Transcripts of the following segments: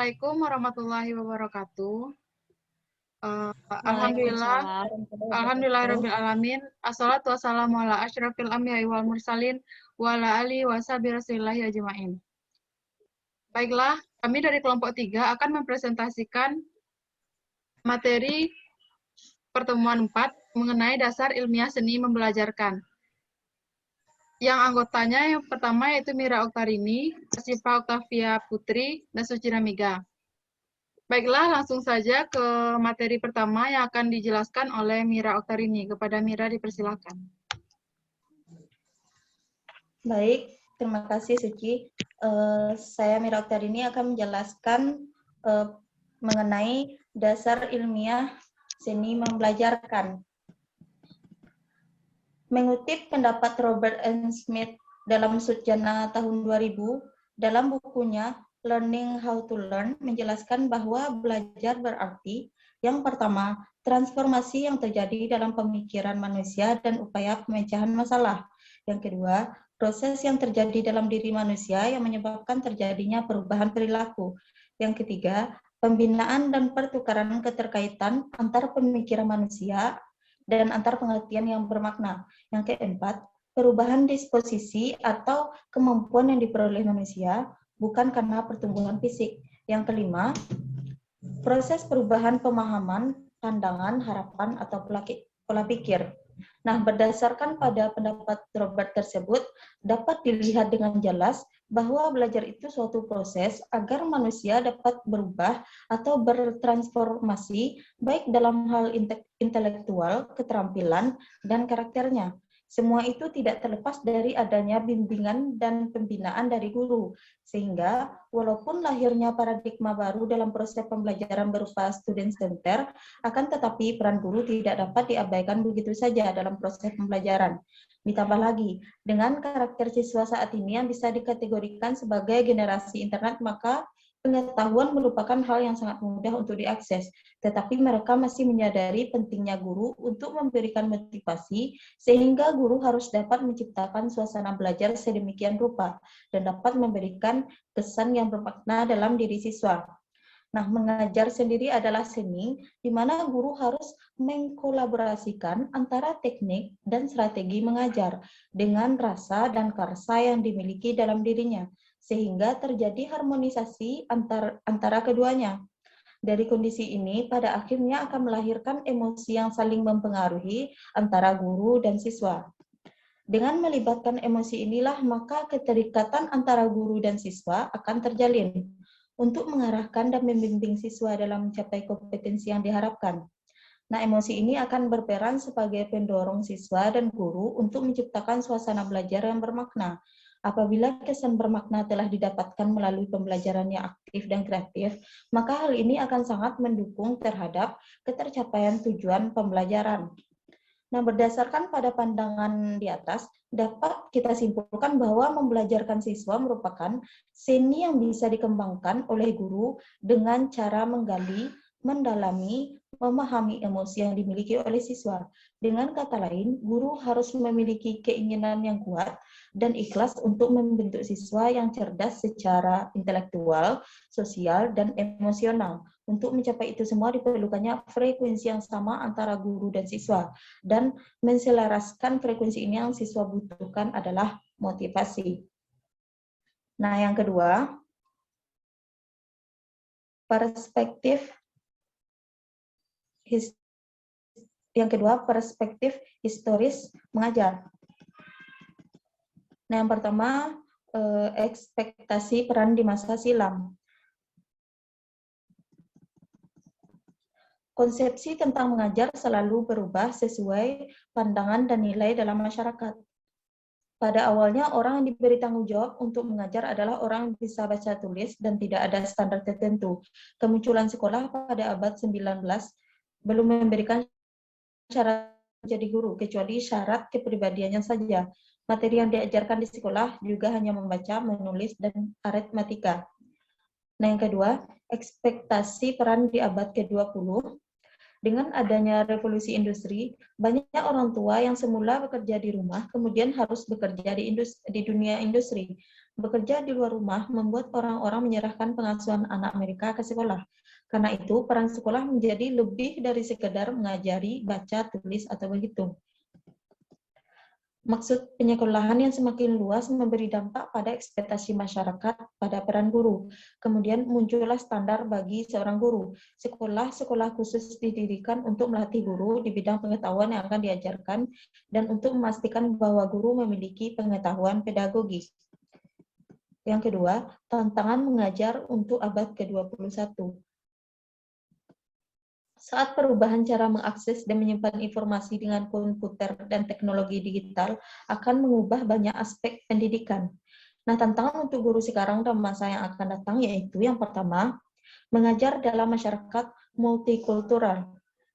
Assalamualaikum warahmatullahi wabarakatuh. Alhamdulillah, Waalaikumsalam. Alhamdulillahirabbil alamin. Assalatu wassalamu ala asyrafil anbiya'i wal mursalin wa ala alihi wa sahbihi rasulillahi ajma'in. Baiklah, kami dari kelompok 3 akan mempresentasikan materi pertemuan 4 mengenai dasar ilmiah seni membelajarkan. Yang anggotanya yang pertama yaitu Mira Oktarini, Asyifa Oktavia Putri, dan Sucira Miga. Baiklah, langsung saja ke materi pertama yang akan dijelaskan oleh Mira Oktarini. Kepada Mira dipersilakan. Baik, terima kasih Suci. Saya Mira Oktarini akan menjelaskan mengenai dasar ilmiah seni membelajarkan. Mengutip pendapat Robert N. Smith dalam Sujana tahun 2000, dalam bukunya Learning How to Learn menjelaskan bahwa belajar berarti yang pertama, transformasi yang terjadi dalam pemikiran manusia dan upaya pemecahan masalah. Yang kedua, proses yang terjadi dalam diri manusia yang menyebabkan terjadinya perubahan perilaku. Yang ketiga, pembinaan dan pertukaran keterkaitan antar pemikiran manusia dan antar pengertian yang bermakna. Yang keempat, perubahan disposisi atau kemampuan yang diperoleh manusia bukan karena pertumbuhan fisik. Yang kelima, proses perubahan pemahaman, pandangan, harapan, atau pola pikir. Nah, berdasarkan pada pendapat Robert tersebut, dapat dilihat dengan jelas bahwa belajar itu suatu proses agar manusia dapat berubah atau bertransformasi baik dalam hal intelektual, keterampilan, dan karakternya. Semua itu tidak terlepas dari adanya bimbingan dan pembinaan dari guru, sehingga walaupun lahirnya paradigma baru dalam proses pembelajaran berupa student center, akan tetapi peran guru tidak dapat diabaikan begitu saja dalam proses pembelajaran. Ditambah lagi, dengan karakter siswa saat ini yang bisa dikategorikan sebagai generasi internet, maka pengetahuan merupakan hal yang sangat mudah untuk diakses, tetapi mereka masih menyadari pentingnya guru untuk memberikan motivasi, sehingga guru harus dapat menciptakan suasana belajar sedemikian rupa, dan dapat memberikan kesan yang bermakna dalam diri siswa. Nah, mengajar sendiri adalah seni, di mana guru harus mengkolaborasikan antara teknik dan strategi mengajar dengan rasa dan karsa yang dimiliki dalam dirinya, sehingga terjadi harmonisasi antara keduanya. Dari kondisi ini, pada akhirnya akan melahirkan emosi yang saling mempengaruhi antara guru dan siswa. Dengan melibatkan emosi inilah, maka keterikatan antara guru dan siswa akan terjalin untuk mengarahkan dan membimbing siswa dalam mencapai kompetensi yang diharapkan. Nah, emosi ini akan berperan sebagai pendorong siswa dan guru untuk menciptakan suasana belajar yang bermakna. Apabila kesan bermakna telah didapatkan melalui pembelajaran yang aktif dan kreatif, maka hal ini akan sangat mendukung terhadap ketercapaian tujuan pembelajaran. Nah, berdasarkan pada pandangan di atas, dapat kita simpulkan bahwa membelajarkan siswa merupakan seni yang bisa dikembangkan oleh guru dengan cara menggali, mendalami, memahami emosi yang dimiliki oleh siswa. Dengan kata lain, guru harus memiliki keinginan yang kuat dan ikhlas untuk membentuk siswa yang cerdas secara intelektual, sosial, dan emosional. Untuk mencapai itu semua diperlukannya frekuensi yang sama antara guru dan siswa. Dan menselaraskan frekuensi ini yang siswa butuhkan adalah motivasi. Nah, yang kedua, perspektif historis mengajar. Nah, yang pertama, ekspektasi peran di masa silam. Konsepsi tentang mengajar selalu berubah sesuai pandangan dan nilai dalam masyarakat. Pada awalnya, orang yang diberi tanggung jawab untuk mengajar adalah orang yang bisa baca tulis dan tidak ada standar tertentu. Kemunculan sekolah pada abad 19 belum memberikan syarat menjadi guru, kecuali syarat kepribadiannya saja. Materi yang diajarkan di sekolah juga hanya membaca, menulis, dan aritmatika. Nah, yang kedua, ekspektasi peran di abad ke-20. Dengan adanya revolusi industri, banyak orang tua yang semula bekerja di rumah kemudian harus bekerja di dunia industri. Bekerja di luar rumah membuat orang-orang menyerahkan pengasuhan anak mereka ke sekolah. Karena itu, peran sekolah menjadi lebih dari sekedar mengajari, baca, tulis, atau berhitung. Maksud penyekolahan yang semakin luas memberi dampak pada ekspektasi masyarakat pada peran guru. Kemudian muncullah standar bagi seorang guru. Sekolah-sekolah khusus didirikan untuk melatih guru di bidang pengetahuan yang akan diajarkan dan untuk memastikan bahwa guru memiliki pengetahuan pedagogis. Yang kedua, tantangan mengajar untuk abad ke-21. Saat perubahan cara mengakses dan menyimpan informasi dengan komputer dan teknologi digital akan mengubah banyak aspek pendidikan. Nah, tantangan untuk guru sekarang dan masa yang akan datang yaitu yang pertama, mengajar dalam masyarakat multikultural.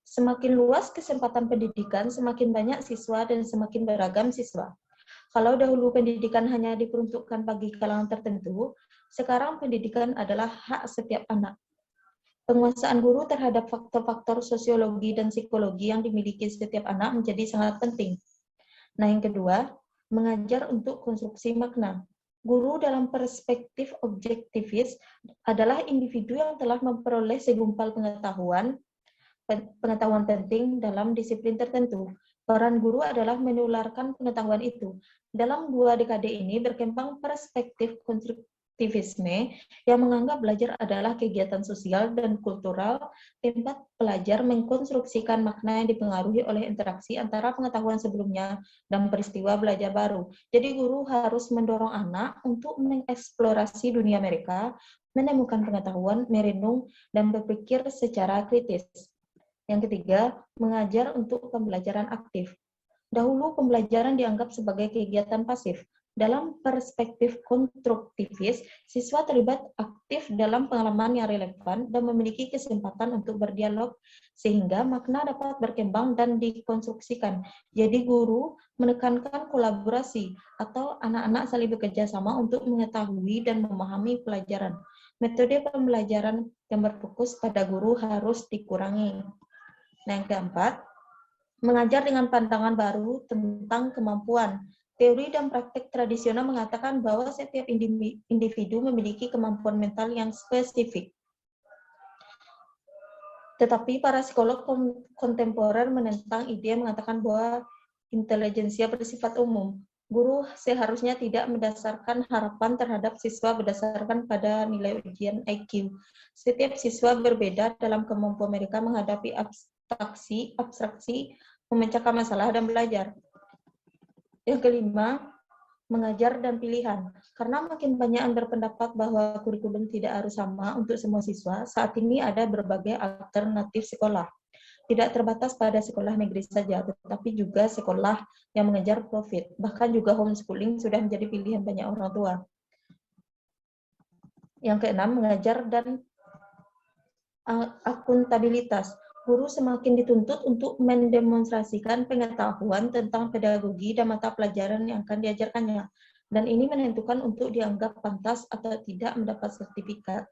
Semakin luas kesempatan pendidikan, semakin banyak siswa dan semakin beragam siswa. Kalau dahulu pendidikan hanya diperuntukkan bagi kalangan tertentu, sekarang pendidikan adalah hak setiap anak. Penguasaan guru terhadap faktor-faktor sosiologi dan psikologi yang dimiliki setiap anak menjadi sangat penting. Nah, yang kedua, mengajar untuk konstruksi makna. Guru dalam perspektif objektivis adalah individu yang telah memperoleh segumpal pengetahuan penting dalam disiplin tertentu. Peran guru adalah menularkan pengetahuan itu. Dalam 2 dekade ini berkembang perspektif konstruktivisme yang menganggap belajar adalah kegiatan sosial dan kultural, tempat pelajar mengkonstruksikan makna yang dipengaruhi oleh interaksi antara pengetahuan sebelumnya dan peristiwa belajar baru. Jadi guru harus mendorong anak untuk mengeksplorasi dunia mereka, menemukan pengetahuan, merenung, dan berpikir secara kritis. Yang ketiga, mengajar untuk pembelajaran aktif. Dahulu pembelajaran dianggap sebagai kegiatan pasif. Dalam perspektif konstruktivis, siswa terlibat aktif dalam pengalaman yang relevan dan memiliki kesempatan untuk berdialog sehingga makna dapat berkembang dan dikonstruksikan. Jadi guru menekankan kolaborasi atau anak-anak saling bekerja sama untuk mengetahui dan memahami pelajaran. Metode pembelajaran yang berfokus pada guru harus dikurangi. Nah, yang keempat, mengajar dengan pandangan baru tentang kemampuan. Teori dan praktek tradisional mengatakan bahwa setiap individu memiliki kemampuan mental yang spesifik. Tetapi para psikolog kontemporer menentang ide yang mengatakan bahwa intelijensia bersifat umum. Guru seharusnya tidak mendasarkan harapan terhadap siswa berdasarkan pada nilai ujian IQ. Setiap siswa berbeda dalam kemampuan mereka menghadapi abstraksi, memecahkan masalah, dan belajar. Yang kelima, mengajar dan pilihan. Karena makin banyak yang berpendapat bahwa kurikulum tidak harus sama untuk semua siswa, saat ini ada berbagai alternatif sekolah. Tidak terbatas pada sekolah negeri saja, tetapi juga sekolah yang mengejar profit. Bahkan juga homeschooling sudah menjadi pilihan banyak orang tua. Yang keenam, mengajar dan akuntabilitas. Guru semakin dituntut untuk mendemonstrasikan pengetahuan tentang pedagogi dan mata pelajaran yang akan diajarkannya. Dan ini menentukan untuk dianggap pantas atau tidak mendapat sertifikat.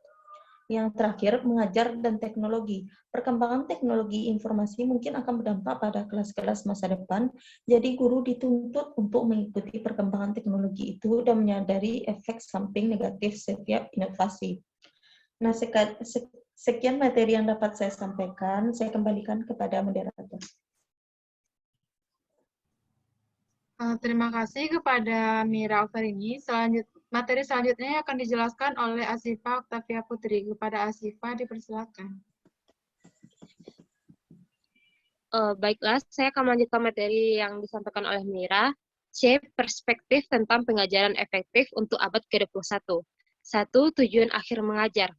Yang terakhir, mengajar dan teknologi. Perkembangan teknologi informasi mungkin akan berdampak pada kelas-kelas masa depan, jadi guru dituntut untuk mengikuti perkembangan teknologi itu dan menyadari efek samping negatif setiap inovasi. Nah, sekian materi yang dapat saya sampaikan. Saya kembalikan kepada moderator. Terima kasih kepada Mira Alvarini. Materi selanjutnya akan dijelaskan oleh Asifa Octavia Putri. Kepada Asifa, dipersilakan. Baiklah, saya akan melanjutkan materi yang disampaikan oleh Mira. C. Perspektif tentang pengajaran efektif untuk abad ke-21. 1. Tujuan akhir mengajar.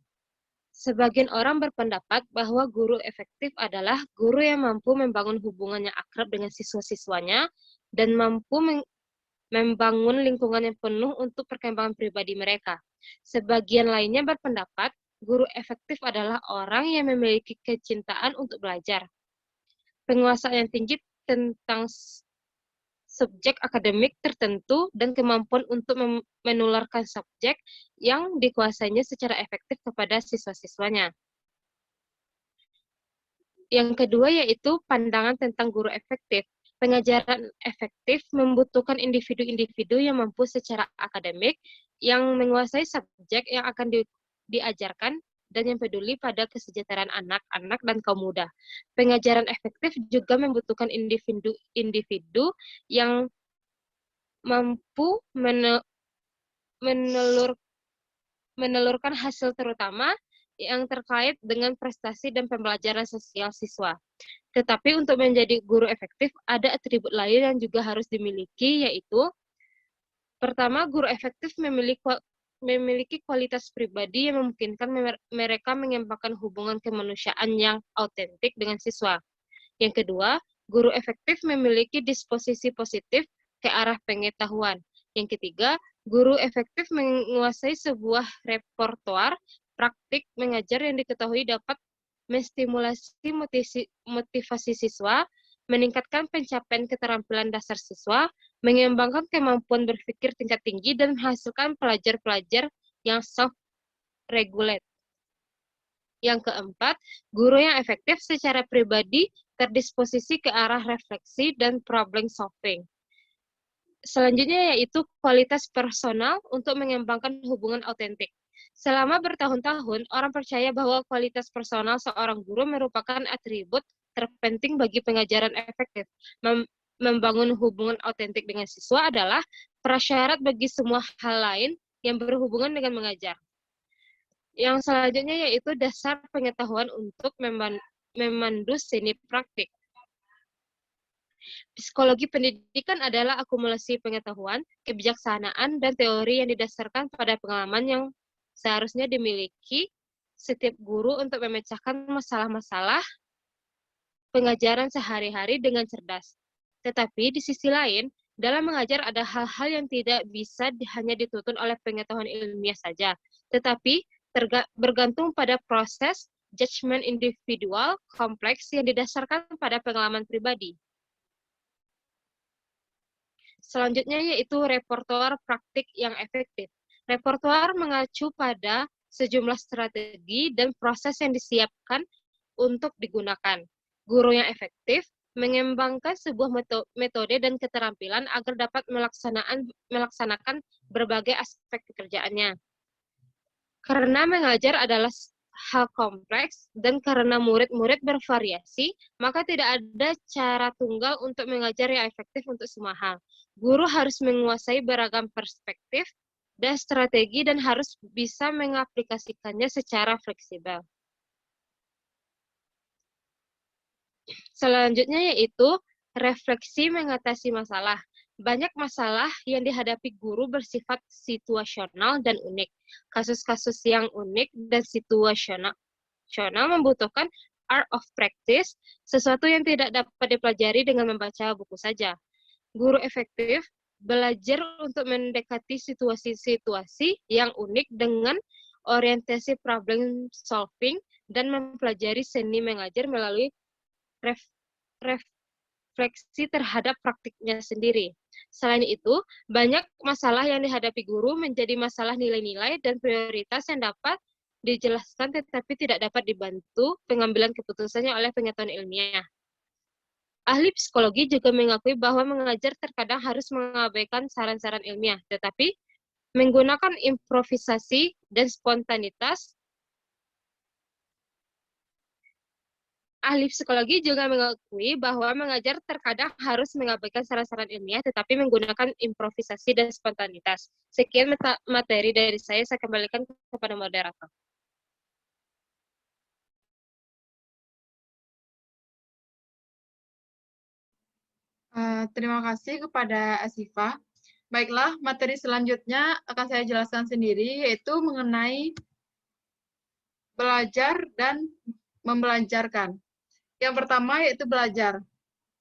Sebagian orang berpendapat bahwa guru efektif adalah guru yang mampu membangun hubungan yang akrab dengan siswa-siswanya dan mampu membangun lingkungan yang penuh untuk perkembangan pribadi mereka. Sebagian lainnya berpendapat guru efektif adalah orang yang memiliki kecintaan untuk belajar, penguasaan yang tinggi tentang subjek akademik tertentu, dan kemampuan untuk menularkan subjek yang dikuasainya secara efektif kepada siswa-siswanya. Yang kedua yaitu pandangan tentang guru efektif. Pengajaran efektif membutuhkan individu-individu yang mampu secara akademik, yang menguasai subjek yang akan diajarkan, dan yang peduli pada kesejahteraan anak-anak dan kaum muda. Pengajaran efektif juga membutuhkan individu-individu yang mampu menelurkan hasil terutama yang terkait dengan prestasi dan pembelajaran sosial siswa. Tetapi untuk menjadi guru efektif, ada atribut lain yang juga harus dimiliki, yaitu pertama, guru efektif memiliki kualitas pribadi yang memungkinkan mereka mengembangkan hubungan kemanusiaan yang autentik dengan siswa. Yang kedua, guru efektif memiliki disposisi positif ke arah pengetahuan. Yang ketiga, guru efektif menguasai sebuah repertoar praktik mengajar yang diketahui dapat menstimulasi motivasi siswa, meningkatkan pencapaian keterampilan dasar siswa, mengembangkan kemampuan berpikir tingkat tinggi, dan menghasilkan pelajar-pelajar yang self-regulate. Yang keempat, guru yang efektif secara pribadi terdisposisi ke arah refleksi dan problem solving. Selanjutnya yaitu kualitas personal untuk mengembangkan hubungan autentik. Selama bertahun-tahun, orang percaya bahwa kualitas personal seorang guru merupakan atribut terpenting bagi pengajaran efektif. Membangun hubungan autentik dengan siswa adalah prasyarat bagi semua hal lain yang berhubungan dengan mengajar. Yang selanjutnya yaitu dasar pengetahuan untuk memandu seni praktik. Psikologi pendidikan adalah akumulasi pengetahuan, kebijaksanaan, dan teori yang didasarkan pada pengalaman yang seharusnya dimiliki setiap guru untuk memecahkan masalah-masalah pengajaran sehari-hari dengan cerdas. Tetapi di sisi lain, dalam mengajar ada hal-hal yang tidak bisa hanya dituntun oleh pengetahuan ilmiah saja, tetapi bergantung pada proses judgement individual kompleks yang didasarkan pada pengalaman pribadi. Selanjutnya yaitu repertoar praktik yang efektif. Repertoar mengacu pada sejumlah strategi dan proses yang disiapkan untuk digunakan. Guru yang efektif mengembangkan sebuah metode dan keterampilan agar dapat melaksanakan berbagai aspek pekerjaannya. Karena mengajar adalah hal kompleks dan karena murid-murid bervariasi, maka tidak ada cara tunggal untuk mengajar yang efektif untuk semua hal. Guru harus menguasai beragam perspektif dan strategi dan harus bisa mengaplikasikannya secara fleksibel. Selanjutnya yaitu refleksi mengatasi masalah. Banyak masalah yang dihadapi guru bersifat situasional dan unik. Kasus-kasus yang unik dan situasional membutuhkan art of practice, sesuatu yang tidak dapat dipelajari dengan membaca buku saja. Guru efektif belajar untuk mendekati situasi-situasi yang unik dengan orientasi problem solving dan mempelajari seni mengajar melalui refleksi terhadap praktiknya sendiri. Selain itu, banyak masalah yang dihadapi guru menjadi masalah nilai-nilai dan prioritas yang dapat dijelaskan tetapi tidak dapat dibantu pengambilan keputusannya oleh pengetahuan ilmiah. Ahli psikologi juga mengakui bahwa mengajar terkadang harus mengabaikan saran-saran ilmiah, tetapi menggunakan improvisasi dan spontanitas. Ahli psikologi juga mengakui bahwa mengajar terkadang harus mengabaikan saran-saran ilmiah, tetapi menggunakan improvisasi dan spontanitas. Sekian materi dari saya kembalikan kepada moderator. Terima kasih kepada Asifa. Baiklah, materi selanjutnya akan saya jelaskan sendiri, yaitu mengenai belajar dan membelajarkan. Yang pertama yaitu belajar.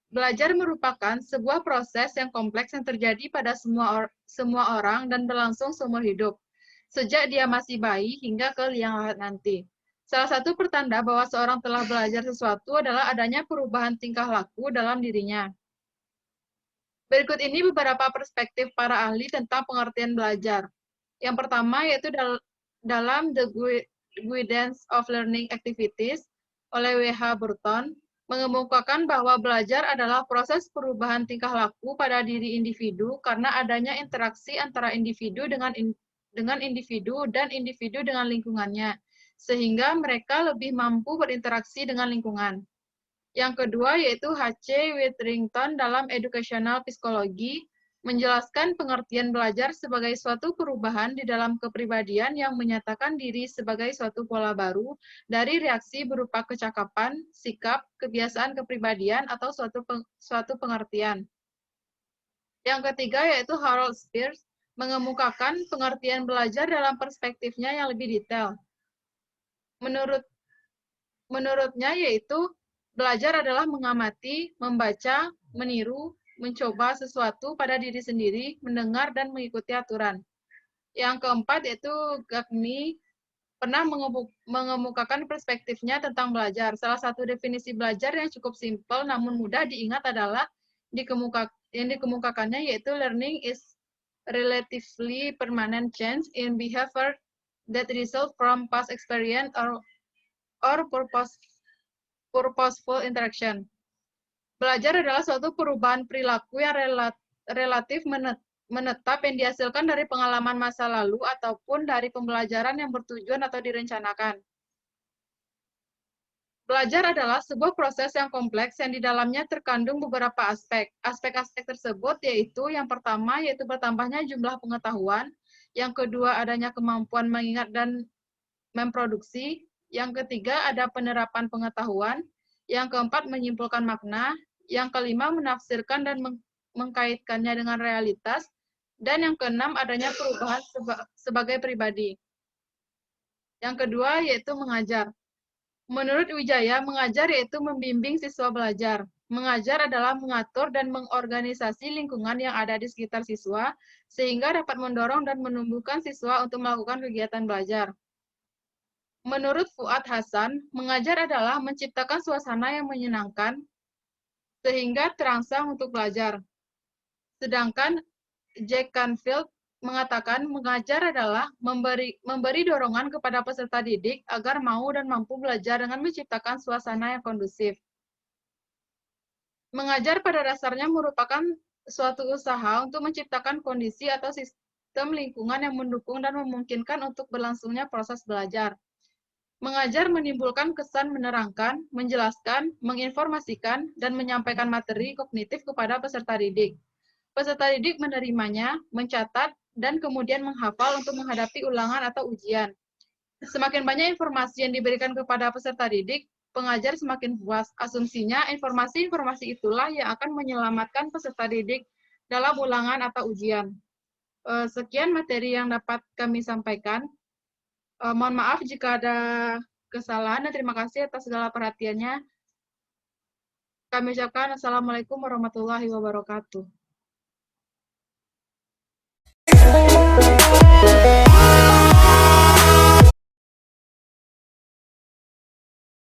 Belajar merupakan sebuah proses yang kompleks yang terjadi pada semua orang dan berlangsung seumur hidup, sejak dia masih bayi hingga ke liang lahat nanti. Salah satu pertanda bahwa seorang telah belajar sesuatu adalah adanya perubahan tingkah laku dalam dirinya. Berikut ini beberapa perspektif para ahli tentang pengertian belajar. Yang pertama yaitu dalam The Guidance of Learning Activities oleh W.H. Burton, mengemukakan bahwa belajar adalah proses perubahan tingkah laku pada diri individu karena adanya interaksi antara individu dengan individu dan individu dengan lingkungannya, sehingga mereka lebih mampu berinteraksi dengan lingkungan. Yang kedua yaitu H.C. Witherington dalam Educational Psychology menjelaskan pengertian belajar sebagai suatu perubahan di dalam kepribadian yang menyatakan diri sebagai suatu pola baru dari reaksi berupa kecakapan, sikap, kebiasaan kepribadian, atau suatu pengertian. Yang ketiga yaitu Harold Spears mengemukakan pengertian belajar dalam perspektifnya yang lebih detail. Menurutnya yaitu belajar adalah mengamati, membaca, meniru, mencoba sesuatu pada diri sendiri, mendengar, dan mengikuti aturan. Yang keempat yaitu Gagne pernah mengemukakan perspektifnya tentang belajar. Salah satu definisi belajar yang cukup simpel namun mudah diingat adalah yang dikemukakannya yaitu learning is relatively permanent change in behavior that result from past experience or purposeful interaction. Belajar adalah suatu perubahan perilaku yang relatif menetap yang dihasilkan dari pengalaman masa lalu ataupun dari pembelajaran yang bertujuan atau direncanakan. Belajar adalah sebuah proses yang kompleks yang di dalamnya terkandung beberapa aspek. Aspek-aspek tersebut yaitu yang pertama yaitu bertambahnya jumlah pengetahuan, yang kedua adanya kemampuan mengingat dan memproduksi, yang ketiga ada penerapan pengetahuan, yang keempat menyimpulkan makna, yang kelima menafsirkan dan mengkaitkannya dengan realitas, dan yang keenam adanya perubahan sebagai pribadi. Yang kedua yaitu mengajar. Menurut Wijaya, mengajar yaitu membimbing siswa belajar. Mengajar adalah mengatur dan mengorganisasi lingkungan yang ada di sekitar siswa, sehingga dapat mendorong dan menumbuhkan siswa untuk melakukan kegiatan belajar. Menurut Fuad Hasan, mengajar adalah menciptakan suasana yang menyenangkan, sehingga terangsang untuk belajar. Sedangkan Jack Canfield mengatakan mengajar adalah memberi dorongan kepada peserta didik agar mau dan mampu belajar dengan menciptakan suasana yang kondusif. Mengajar pada dasarnya merupakan suatu usaha untuk menciptakan kondisi atau sistem lingkungan yang mendukung dan memungkinkan untuk berlangsungnya proses belajar. Mengajar menimbulkan kesan menerangkan, menjelaskan, menginformasikan, dan menyampaikan materi kognitif kepada peserta didik. Peserta didik menerimanya, mencatat, dan kemudian menghafal untuk menghadapi ulangan atau ujian. Semakin banyak informasi yang diberikan kepada peserta didik, pengajar semakin puas. Asumsinya, informasi-informasi itulah yang akan menyelamatkan peserta didik dalam ulangan atau ujian. Sekian materi yang dapat kami sampaikan. Mohon maaf jika ada kesalahan dan terima kasih atas segala perhatiannya. Kami ucapkan Assalamualaikum warahmatullahi wabarakatuh.